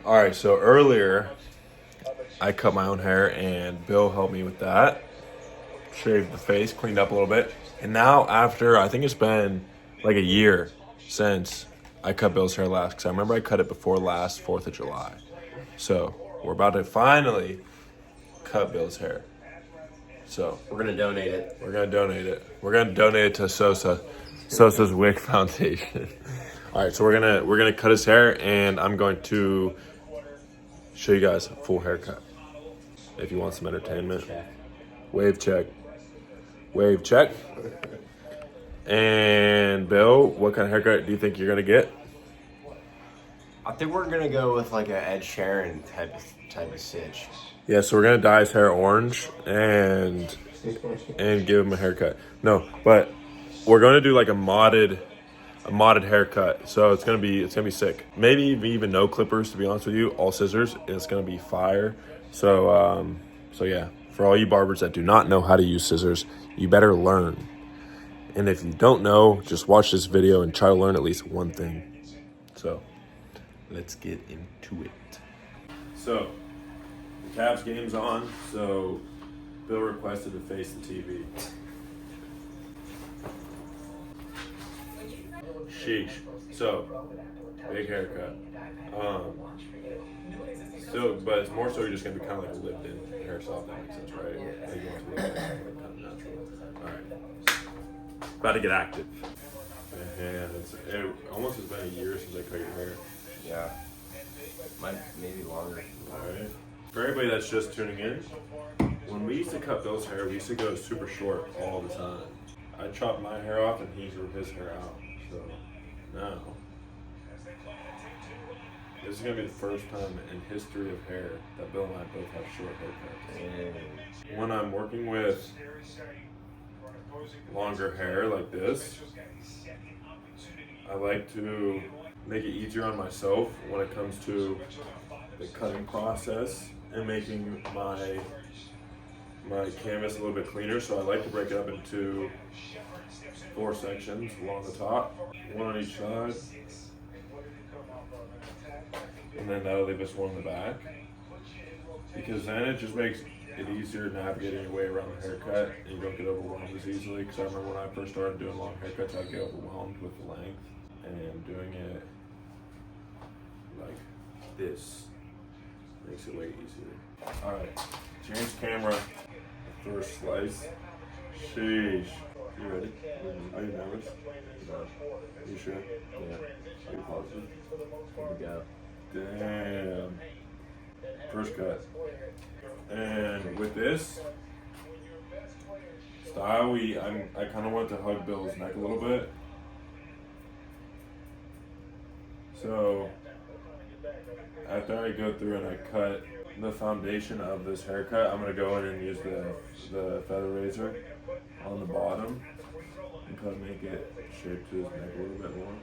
All right, so earlier I cut my own hair and Bill helped me with that. Shaved the face, cleaned up a little bit. And now after, I think it's been like a year since I cut Bill's hair last, because I remember I cut it before last 4th of July. So we're about to finally cut Bill's hair. So We're gonna donate it. we're gonna donate it. We're gonna donate it to Sosa's Wick Foundation. All right, so we're gonna cut his hair, and I'm going to show you guys a full haircut. If you want some entertainment, wave check, wave check. And Bill, what kind of haircut do you think you're gonna get? I think we're gonna go with like a Ed Sheeran type of stitch. Yeah, so we're gonna dye his hair orange and give him a haircut. No, but we're gonna do like a modded haircut. So it's gonna be sick. Maybe even no clippers, to be honest with you. All scissors. It's gonna be fire. So yeah, for all you barbers that do not know how to use scissors, you better learn. And if you don't know, just watch this video and try to learn at least one thing. So let's get into it. So the Cavs game's on, so Bill requested to face the TV. Sheesh. So, big haircut. Still, but it's more so you're just gonna be kind of like a lived-in hairstyle, if that makes sense, right? Yeah. Like you want to look like kind of natural. All right. About to get active. And it almost has been a year since I cut your hair. Yeah. Maybe longer. All right. For everybody that's just tuning in, when we used to cut Bill's hair, we used to go super short all the time. I chopped my hair off and he grew his hair out. So now, this is gonna be the first time in history of hair that Bill and I both have short haircuts. When I'm working with longer hair like this, I like to make it easier on myself when it comes to the cutting process and making my canvas a little bit cleaner. So I like to break it up into 4 sections along the top, 1 on each side, and then that'll leave us 1 in the back, because then it just makes it easier navigating your way around the haircut and you don't get overwhelmed as easily. Because I remember when I first started doing long haircuts, I'd get overwhelmed with the length, and doing it like this makes it way easier. All right, change camera. First slice. Sheesh. You ready? Are you nervous? No. You sure? Yeah. Are you positive? Here we go. Damn. First cut. And with this style, I kind of want to hug Bill's neck a little bit. So after I go through and I cut the foundation of this haircut, I'm gonna go in and use the feather razor on the bottom and kind of make it shape to his neck a little bit more.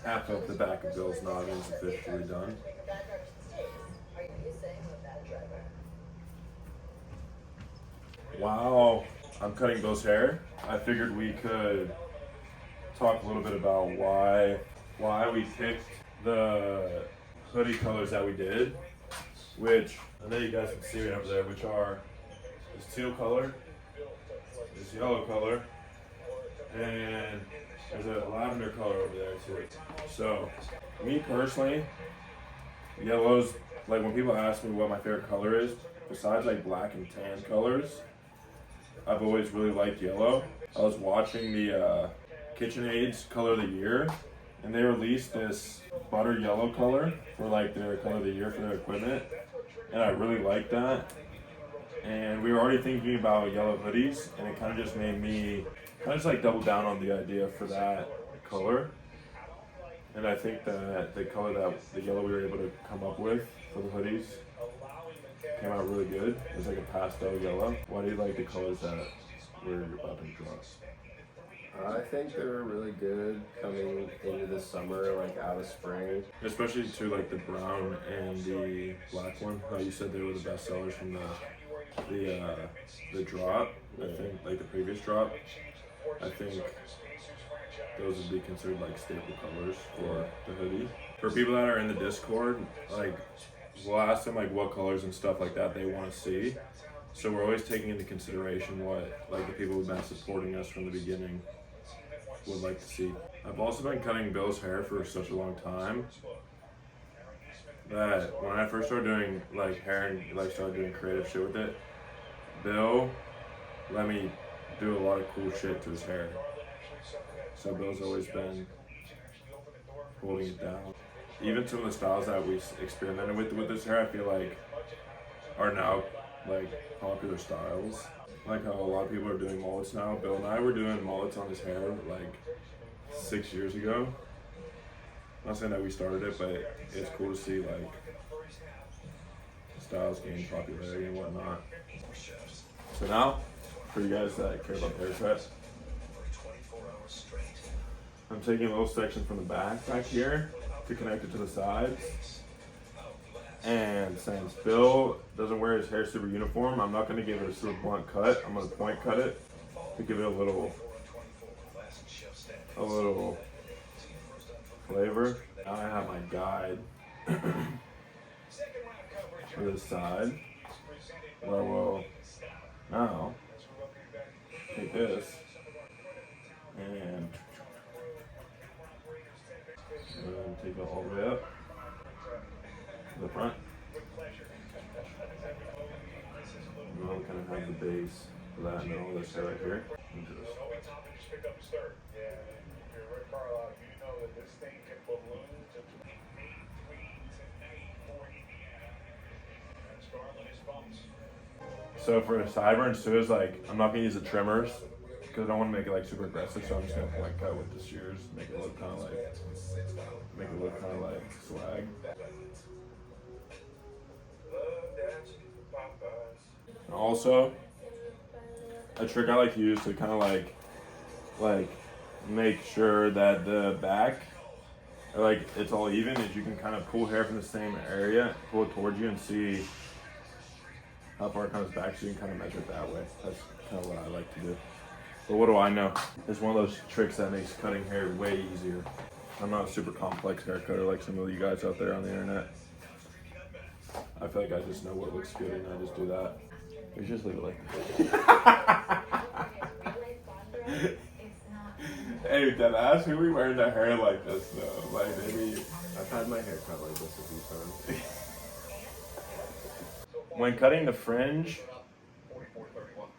Half of the back of Bill's noggin is officially done. While I'm cutting Bill's hair, I figured we could talk a little bit about why we picked the hoodie colors that we did, which I know you guys can see right over there, which are this teal color, this yellow color, and there's a lavender color over there too. So, me personally, yellows, like when people ask me what my favorite color is, besides like black and tan colors, I've always really liked yellow. I was watching the KitchenAid's Color of the Year, and they released this butter yellow color for like their color of the year for their equipment, and I really liked that. And we were already thinking about yellow hoodies, and it kind of just made me kind of just like double down on the idea for that color. And I think that the color the yellow we were able to come up with for the hoodies came out really good. It was like a pastel yellow. Why do you like the colors that we're about to draw? I think they were really good coming into the summer, like out of spring. Especially to like the brown and the black one. How you said they were the best sellers from the drop. I think like the previous drop. I think those would be considered like staple colors for the hoodie. For people that are in the Discord, like we'll ask them like what colors and stuff like that they want to see. So we're always taking into consideration what like the people who've been supporting us from the beginning would like to see. I've also been cutting Bill's hair for such a long time that when I first started doing like hair and like started doing creative shit with it, Bill let me do a lot of cool shit to his hair. So Bill's always been holding it down. Even some of the styles that we experimented with this hair, I feel like are now like popular styles. Like how a lot of people are doing mullets now. Bill and I were doing mullets on his hair like 6 years ago. I'm not saying that we started it, but it's cool to see like styles gain popularity and whatnot. So now, for you guys that care about haircut, I'm taking a little section from the back here to connect it to the sides. And since Bill doesn't wear his hair super uniform, I'm not going to give it a super blunt cut. I'm going to point cut it to give it a little flavor. Now I have my guide for this side, where we'll now take this and take it all the way up to the front. And now we kind of have the base for that and all this hair right here. So for sideburns too, is like I'm not gonna use the trimmers because I don't want to make it like super aggressive. So I'm just gonna point cut with the shears, make it look kind of like swag. And also, a trick I like to use to kind of like make sure that the back or like it's all even is you can kind of pull hair from the same area, pull it towards you, and see how far it comes back, so you can kind of measure it that way. That's kind of what I like to do. But what do I know? It's one of those tricks that makes cutting hair way easier. I'm not a super complex hair cutter like some of you guys out there on the internet. I feel like I just know what looks good and I just do that. We just leave it like that. Hey, deadass, who we wearing their hair like this though? Like maybe I've had my hair cut like this a few times. When cutting the fringe,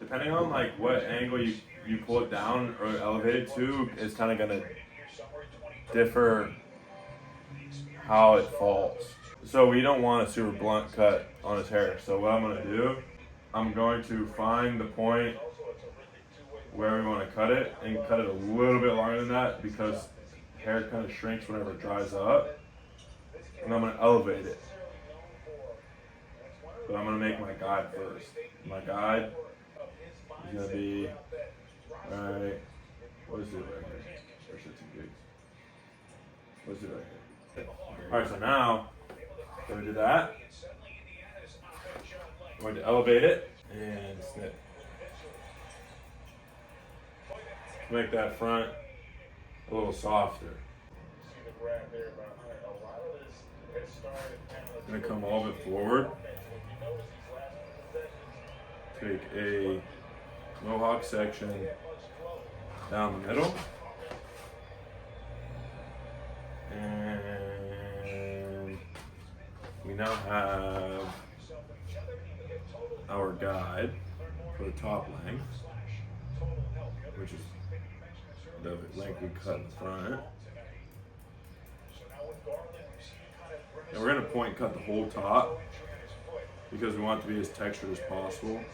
depending on like what angle you pull it down or elevate it to, is kind of gonna differ how it falls. So we don't want a super blunt cut on his hair. So what I'm gonna do, I'm going to find the point where we want to cut it and cut it a little bit longer than that because hair kind of shrinks whenever it dries up. And I'm gonna elevate it. But I'm gonna make my guide first. My guide is gonna be right. What is it right here? Or shit, two gigs. What is it right here? Alright, so now I'm gonna do that. I'm going to elevate it and snip. Make that front a little softer. I'm gonna come all the way forward. Take a mohawk section down the middle. And we now have our guide for the top length, which is the length we cut in the front. And we're going to point cut the whole top because we want it to be as textured as possible.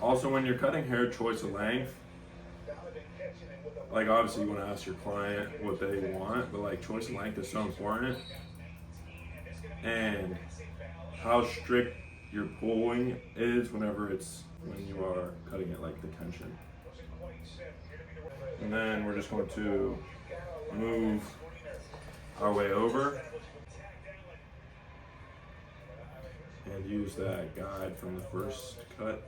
Also, when you're cutting hair, choice of length, like obviously you want to ask your client what they want, but like choice of length is so important. And how strict your pulling is when you are cutting it, like the tension. And then we're just going to move our way over and use that guide from the first cut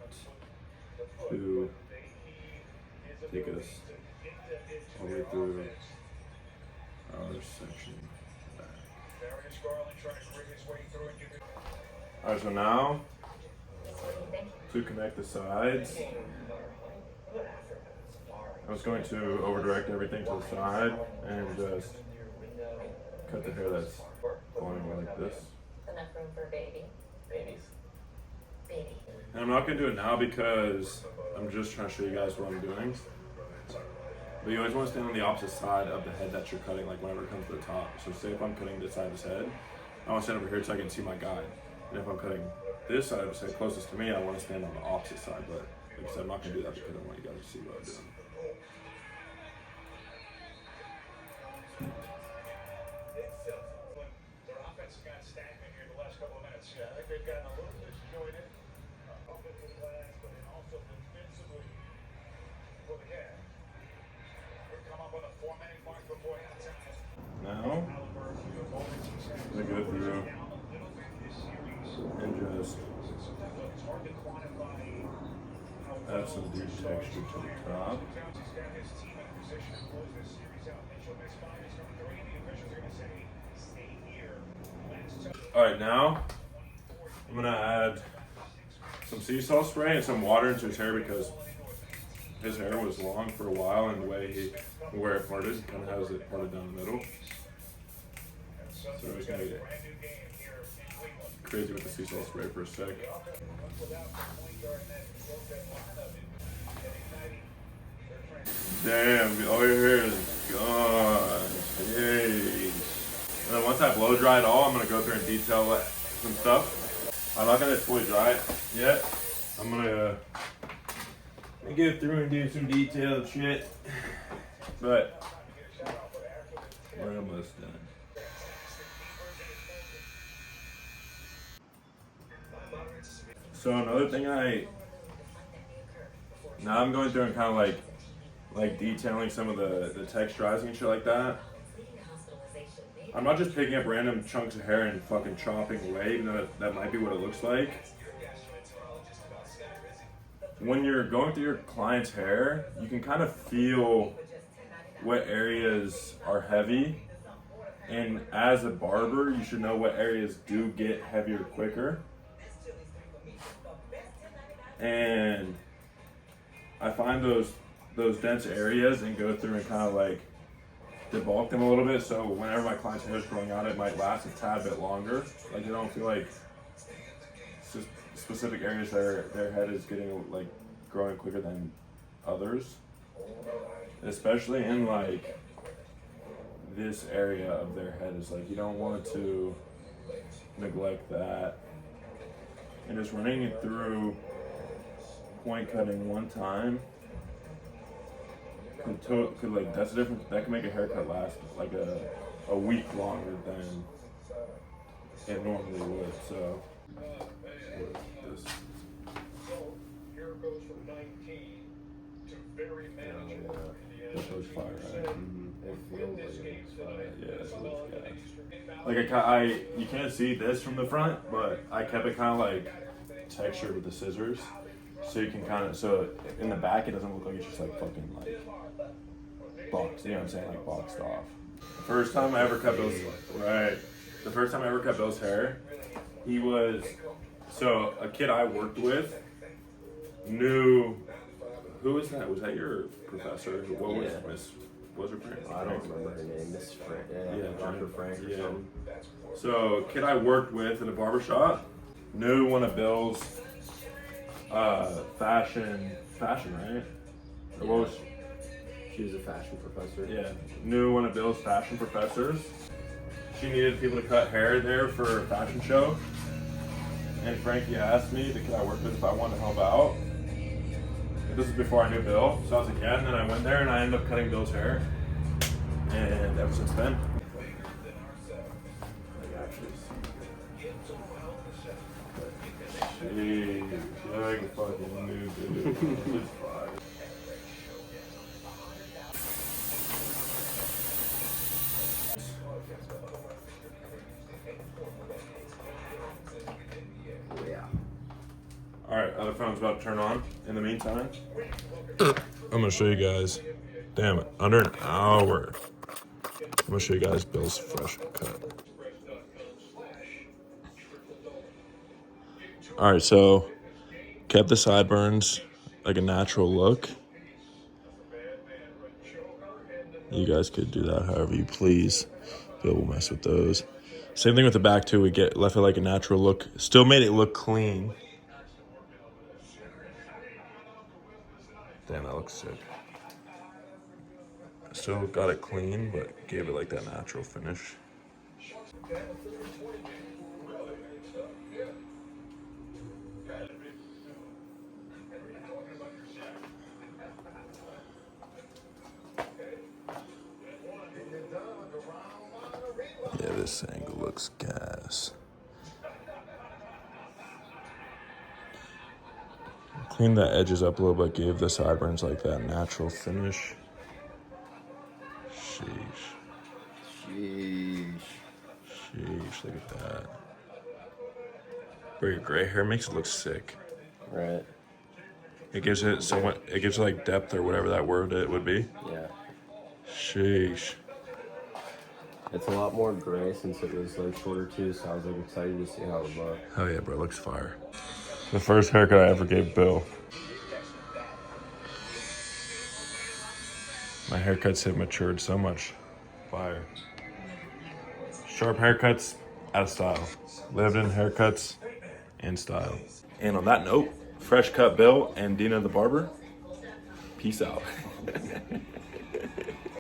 to take us all the way through our section back. Alright, so now to connect the sides, I was going to over direct everything to the side and just cut the hair that's going like this. Enough room for a baby. Baby. And I'm not going to do it now because I'm just trying to show you guys what I'm doing. But you always want to stand on the opposite side of the head that you're cutting, like whenever it comes to the top. So say if I'm cutting this side of his head, I want to stand over here so I can see my guide. And if I'm cutting this side of his head closest to me, I want to stand on the opposite side. But like I said, I'm not going to do that because I want you guys to see what I'm doing. Their offense has gotten stagnant here the last couple of minutes. Yeah, I think they've gotten a little disjointed. Offensive glass, but then also defensively for the gap. We've come up with a 4-minute mark before halftime. Now, I'm going to go through and just add some deep texture to the top. Alright, now I'm going to add some sea salt spray and some water into his hair because his hair was long for a while, and the way where it parted, kind of has it parted down the middle. So we're just going to get crazy with the sea salt spray for a sec. Damn, all your hair is gone. Jeez. And then once I blow dry it all, I'm gonna go through and detail some stuff. I'm not gonna fully dry it yet. I'm gonna go through and do some detailed shit. But we're almost done. So another thing now I'm going through and kind of like detailing some of the texturizing and shit like that. I'm not just picking up random chunks of hair and fucking chopping away, even though that might be what it looks like. When you're going through your client's hair, you can kind of feel what areas are heavy. And as a barber, you should know what areas do get heavier quicker. And I find those dense areas and go through and kind of like debulk them a little bit, so whenever my client's hair is growing out, it might last a tad bit longer. Like they don't feel like specific areas their head is getting like growing quicker than others, especially in like this area of their head. Is like you don't want to neglect that, and just running it through point cutting one time could like that's a different, that can make a haircut last like a week longer than it normally would. So this. So here it goes from 19 to very manageable. That goes fire, right? It feels like it's fire. Yeah, it feels gas. Like I you can't see this from the front, but I kept it kind of like textured with the scissors, so you can kind of, so in the back it doesn't look like it's just like fucking like boxed, you know what I'm saying, like boxed off. First time I ever cut Bill's, right, the first time I ever cut Bill's hair, he was, so a kid I worked with knew, who was that? Was that your professor? What was Miss, was her Frank? I don't remember her name. Miss Frank. Yeah, Dr. Frank or something. So a kid I worked with in a barber shop knew one of Bill's fashion, right? Or what was she was a fashion professor. Yeah, knew one of Bill's fashion professors. She needed people to cut hair there for a fashion show. And Frankie asked me, the kid I worked with, if I wanted to help out. And this is before I knew Bill. So I was like, yeah, and then I went there and I ended up cutting Bill's hair. And ever since then, I actually see. She's like a fucking new dude. Yeah. Alright, other phone's about to turn on. In the meantime, I'm gonna show you guys. Damn it, under an hour. I'm gonna show you guys Bill's fresh cut. All right, so kept the sideburns like a natural look. You guys could do that however you please. Bill will mess with those. Same thing with the back too. We left it like a natural look. Still made it look clean. Damn, that looks sick. Still got it clean, but gave it like that natural finish. Yeah, this angle looks gas. Cleaned the edges up a little bit, gave the sideburns like that natural finish. Sheesh. Sheesh. Sheesh, look at that. Bro, your gray hair makes it look sick. Right. It gives it somewhat, it gives it like depth or whatever that word it would be. Yeah. Sheesh. It's a lot more gray since it was like shorter too, so I was like excited to see how it looked. Hell yeah, bro, it looks fire. The first haircut I ever gave Bill. My haircuts have matured so much. Fire. Sharp haircuts, out of style. Lived in haircuts, in style. And on that note, fresh cut Bill and Deanothebarber. Peace out.